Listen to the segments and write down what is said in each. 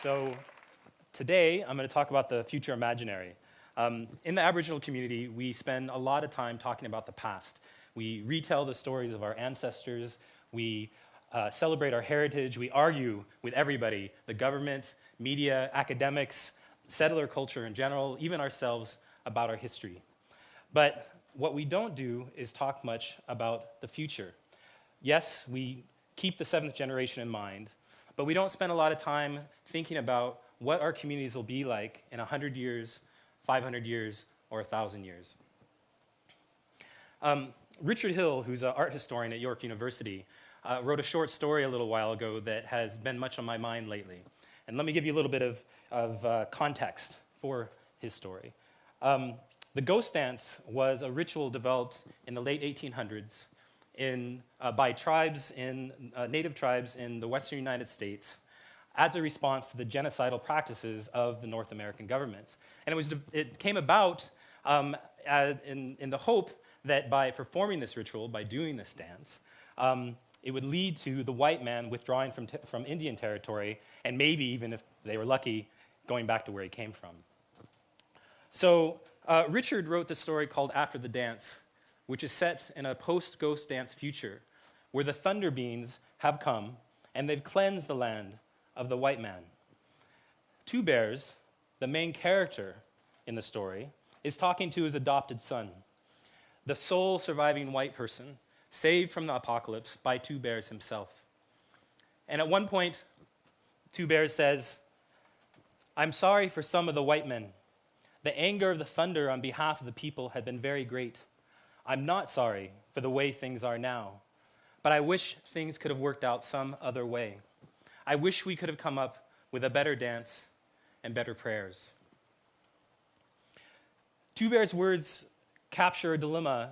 So today, I'm going to talk about the future imaginary. In the Aboriginal community, we spend a lot of time talking about the past. We retell the stories of our ancestors. We celebrate our heritage. We argue with everybody, the government, media, academics, settler culture in general, even ourselves, about our history. But what we don't do is talk much about the future. Yes, we keep the seventh generation in mind, but we don't spend a lot of time thinking about what our communities will be like in 100 years, 500 years, or 1,000 years. Richard Hill, who's an art historian at York University, wrote a short story a little while ago that has been much on my mind lately. And let me give you a little bit of context for his story. The ghost dance was a ritual developed in the late 1800s by native tribes in the western United States as a response to the genocidal practices of the North American governments. And it came about in the hope that by performing this ritual, by doing this dance, it would lead to the white man withdrawing from Indian territory, and maybe, even if they were lucky, going back to where he came from. So Richard wrote this story called After the Dance, which is set in a post-ghost dance future where the thunder beings have come and they've cleansed the land of the white man. Two Bears, the main character in the story, is talking to his adopted son, the sole surviving white person, saved from the apocalypse by Two Bears himself. And at one point, Two Bears says, "I'm sorry for some of the white men. The anger of the thunder on behalf of the people had been very great. I'm not sorry for the way things are now, but I wish things could have worked out some other way. I wish we could have come up with a better dance and better prayers." Two Bears' words capture a dilemma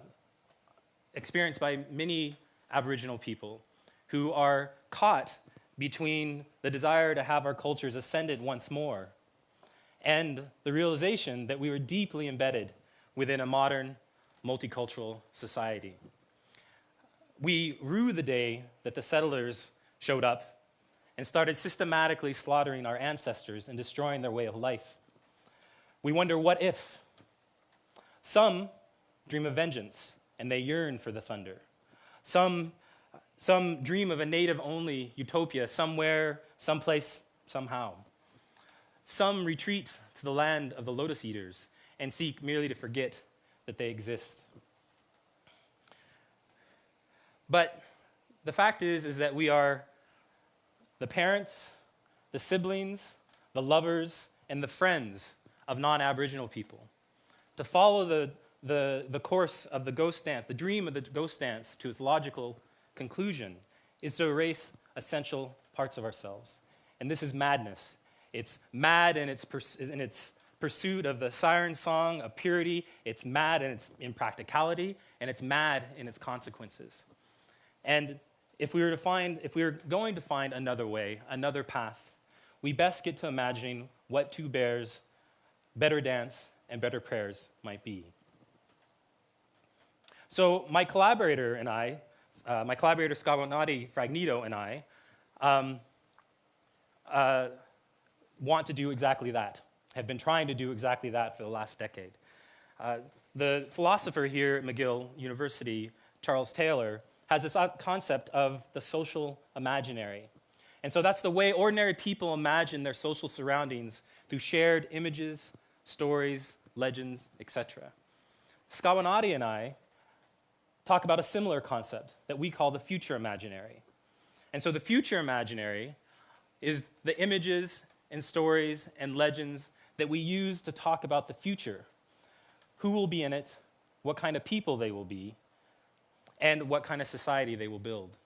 experienced by many Aboriginal people who are caught between the desire to have our cultures ascended once more and the realization that we were deeply embedded within a modern, multicultural society. We rue the day that the settlers showed up and started systematically slaughtering our ancestors and destroying their way of life. We wonder, what if? Some dream of vengeance, and they yearn for the thunder. Some dream of a native-only utopia somewhere, someplace, somehow. Some retreat to the land of the lotus eaters and seek merely to forget that they exist. But the fact is that we are the parents, the siblings, the lovers, and the friends of non-Aboriginal people. To follow the course of the ghost dance, the dream of the ghost dance to its logical conclusion, is to erase essential parts of ourselves. And this is madness. It's mad in its pursuit of the siren song of purity. It's mad in its impracticality, and it's mad in its consequences. And if we were going to find another way, another path, we best get to imagining what Two Bears' better dance and better prayers might be. So my collaborator Skawanati Fragnito and I, want to do exactly that, have been trying to do exactly that for the last decade. The philosopher here at McGill University, Charles Taylor, has this concept of the social imaginary. And so that's the way ordinary people imagine their social surroundings through shared images, stories, legends, etc. Skawanati and I talk about a similar concept that we call the future imaginary. And so the future imaginary is the images and stories and legends that we use to talk about the future. Who will be in it, what kind of people they will be, and what kind of society they will build.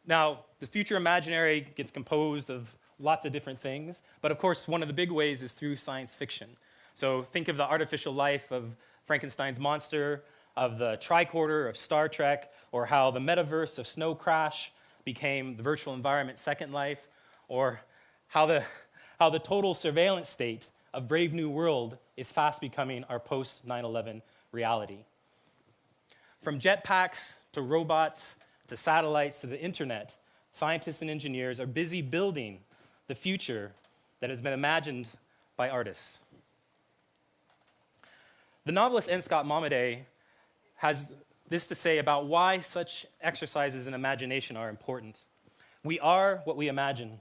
Now, the future imaginary gets composed of lots of different things, but of course, one of the big ways is through science fiction. So think of the artificial life of Frankenstein's monster, of the tricorder of Star Trek, or how the metaverse of Snow Crash became the virtual environment Second Life, or how the total surveillance state of Brave New World is fast becoming our post-9/11 reality. From jetpacks to robots to satellites to the internet, scientists and engineers are busy building the future that has been imagined by artists. The novelist N. Scott Momaday has this to say about why such exercises in imagination are important. We are what we imagine.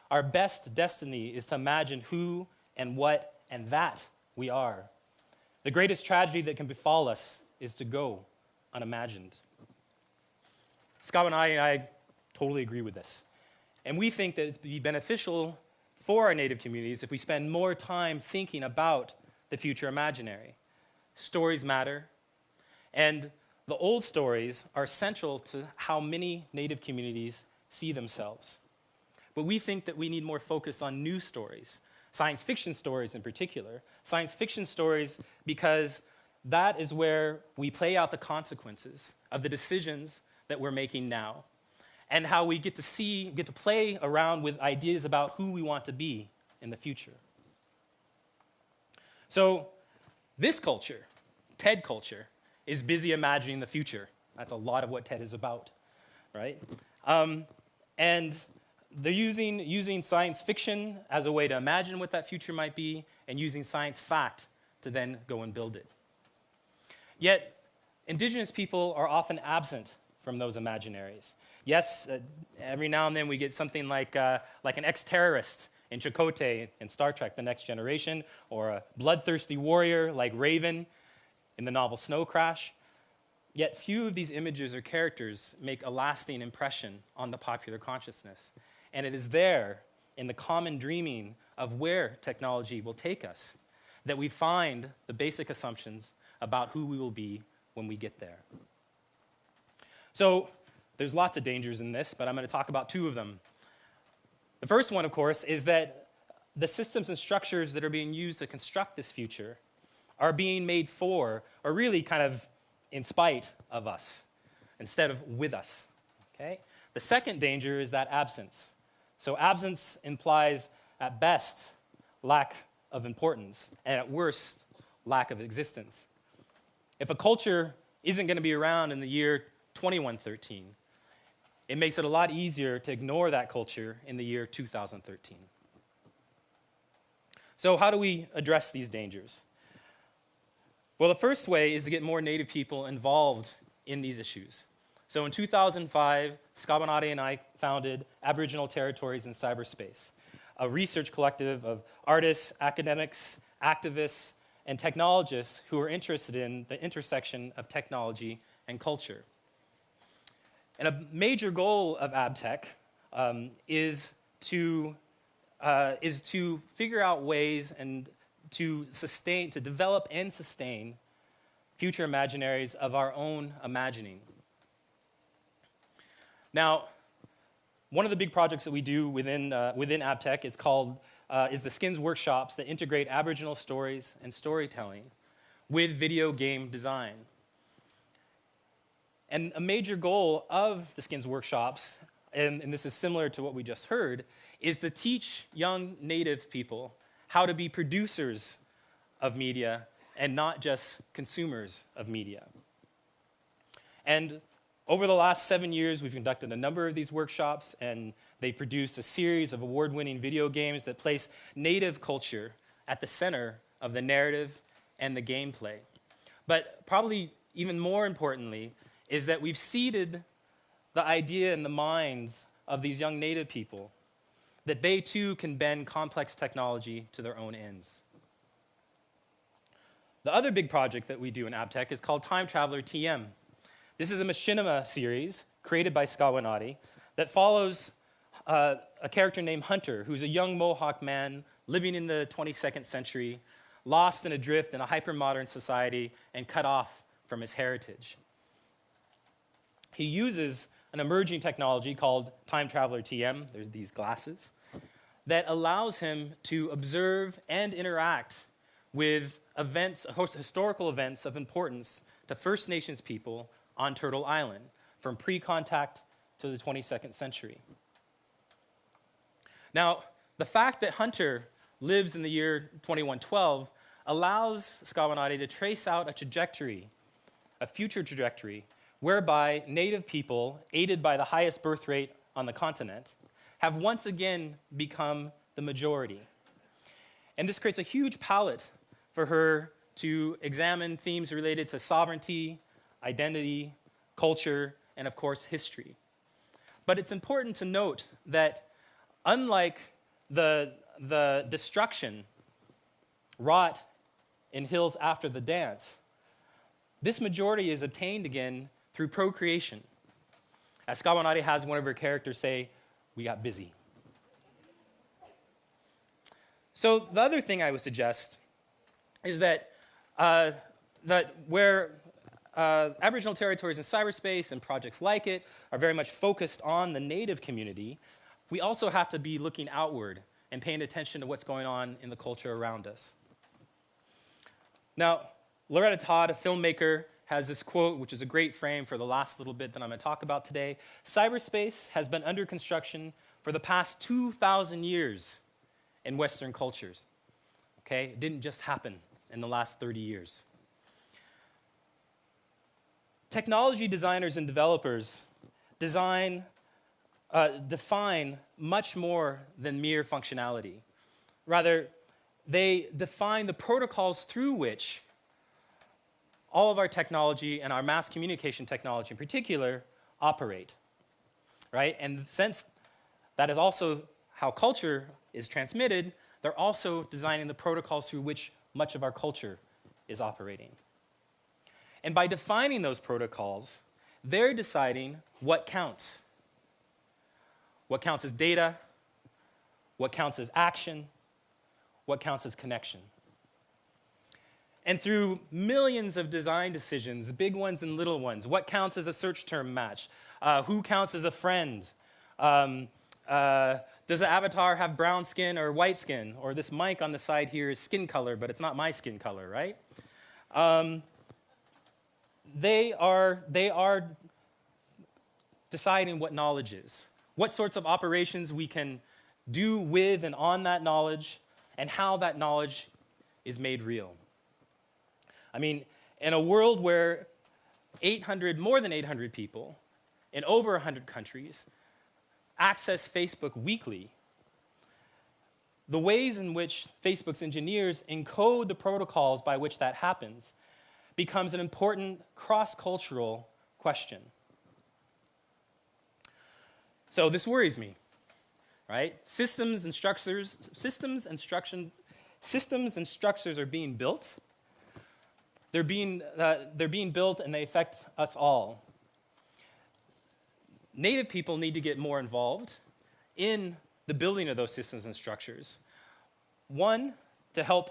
Our best destiny is to imagine who and what and that we are. The greatest tragedy that can befall us is to go unimagined. Scott and I totally agree with this. And we think that it would be beneficial for our Native communities if we spend more time thinking about the future imaginary. Stories matter, and the old stories are essential to how many Native communities see themselves. But we think that we need more focus on new stories, science fiction stories in particular. Science fiction stories because that is where we play out the consequences of the decisions that we're making now, and how we get to play around with ideas about who we want to be in the future. So this culture, TED culture, is busy imagining the future. That's a lot of what TED is about, right? And they're using science fiction as a way to imagine what that future might be, and using science fact to then go and build it. Yet, Indigenous people are often absent from those imaginaries. Yes, every now and then we get something like an ex-terrorist in Chakotay in Star Trek: The Next Generation, or a bloodthirsty warrior like Raven in the novel Snow Crash. Yet few of these images or characters make a lasting impression on the popular consciousness. And it is there, in the common dreaming of where technology will take us, that we find the basic assumptions about who we will be when we get there. So there's lots of dangers in this, but I'm going to talk about two of them. The first one, of course, is that the systems and structures that are being used to construct this future are being made for, or really kind of in spite of us, instead of with us. Okay? The second danger is that absence. So absence implies, at best, lack of importance, and at worst, lack of existence. If a culture isn't going to be around in the year 2113, it makes it a lot easier to ignore that culture in the year 2013. So how do we address these dangers? Well, the first way is to get more Native people involved in these issues. So in 2005, Skabanate and I founded Aboriginal Territories in Cyberspace, a research collective of artists, academics, activists, and technologists who are interested in the intersection of technology and culture. And a major goal of AbTech is to figure out ways and to develop and sustain future imaginaries of our own imagining. Now, one of the big projects that we do within AbTech is the Skins workshops that integrate Aboriginal stories and storytelling with video game design. And a major goal of the Skins workshops, and this is similar to what we just heard, is to teach young Native people how to be producers of media and not just consumers of media. And over the last 7 years, we've conducted a number of these workshops, and they produced a series of award-winning video games that place Native culture at the center of the narrative and the gameplay. But probably even more importantly is that we've seeded the idea in the minds of these young Native people that they too can bend complex technology to their own ends. The other big project that we do in AbTech is called Time Traveler TM. This is a machinima series created by Skawanati that follows a character named Hunter, who's a young Mohawk man living in the 22nd century, lost and adrift in a hyper-modern society and cut off from his heritage. He uses an emerging technology called Time Traveler TM, there's these glasses, that allows him to observe and interact with events, historical events of importance to First Nations people on Turtle Island, from pre-contact to the 22nd century. Now, the fact that Hunter lives in the year 2112 allows Skawanati to trace out a trajectory, a future trajectory, whereby Native people, aided by the highest birth rate on the continent, have once again become the majority. And this creates a huge palette for her to examine themes related to sovereignty, identity, culture, and of course, history. But it's important to note that unlike the destruction wrought in Hills After the Dance, this majority is obtained again through procreation. As Kawanari has one of her characters say, we got busy. So the other thing I would suggest is that where Aboriginal territories in cyberspace and projects like it are very much focused on the native community, we also have to be looking outward and paying attention to what's going on in the culture around us. Now, Loretta Todd, a filmmaker, has this quote, which is a great frame for the last little bit that I'm going to talk about today. Cyberspace has been under construction for the past 2,000 years in Western cultures. Okay? It didn't just happen in the last 30 years. Technology designers and developers define much more than mere functionality. Rather, they define the protocols through which all of our technology and our mass communication technology in particular operate, right? And since that is also how culture is transmitted, they're also designing the protocols through which much of our culture is operating. And by defining those protocols, they're deciding what counts. What counts as data, what counts as action, what counts as connection. And through millions of design decisions, big ones and little ones, what counts as a search term match? Who counts as a friend? Does the avatar have brown skin or white skin? Or this mic on the side here is skin color, but it's not my skin color, right? They are deciding what knowledge is, what sorts of operations we can do with and on that knowledge, and how that knowledge is made real. I mean, in a world where more than 800 people in over 100 countries access Facebook weekly, the ways in which Facebook's engineers encode the protocols by which that happens becomes an important cross-cultural question. So this worries me, right? Systems and structures are being built. They're being built and they affect us all. Native people need to get more involved in the building of those systems and structures. One, to help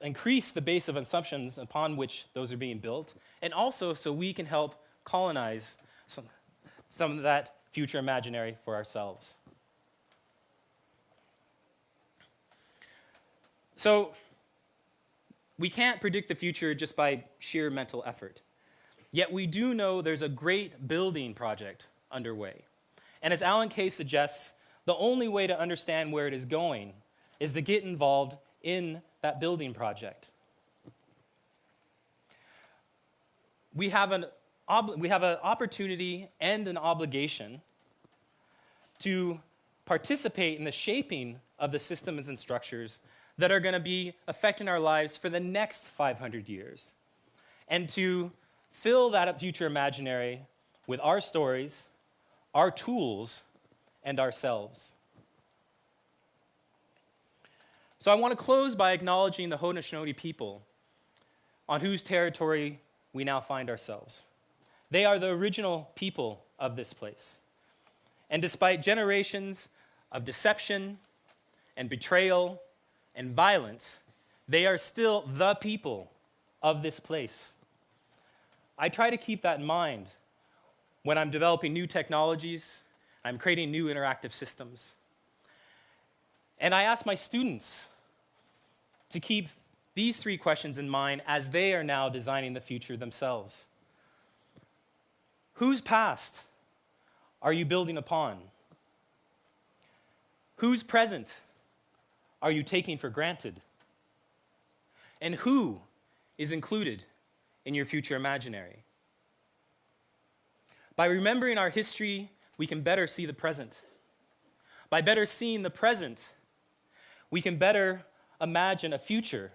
increase the base of assumptions upon which those are being built, and also so we can help colonize some of that future imaginary for ourselves. So, we can't predict the future just by sheer mental effort. Yet we do know there's a great building project underway. And as Alan Kay suggests, the only way to understand where it is going is to get involved in that building project. We have an opportunity and an obligation to participate in the shaping of the systems and structures that are going to be affecting our lives for the next 500 years, and to fill that future imaginary with our stories, our tools, and ourselves. So I want to close by acknowledging the Haudenosaunee people on whose territory we now find ourselves. They are the original people of this place. And despite generations of deception and betrayal and violence, they are still the people of this place. I try to keep that in mind when I'm developing new technologies, I'm creating new interactive systems. And I ask my students to keep these three questions in mind as they are now designing the future themselves. Whose past are you building upon? Whose present are you taking for granted? And who is included in your future imaginary? By remembering our history, we can better see the present. By better seeing the present, we can better imagine a future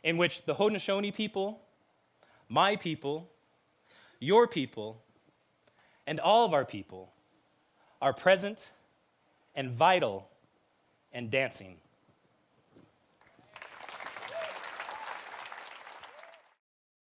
in which the Haudenosaunee people, my people, your people, and all of our people are present and vital and dancing.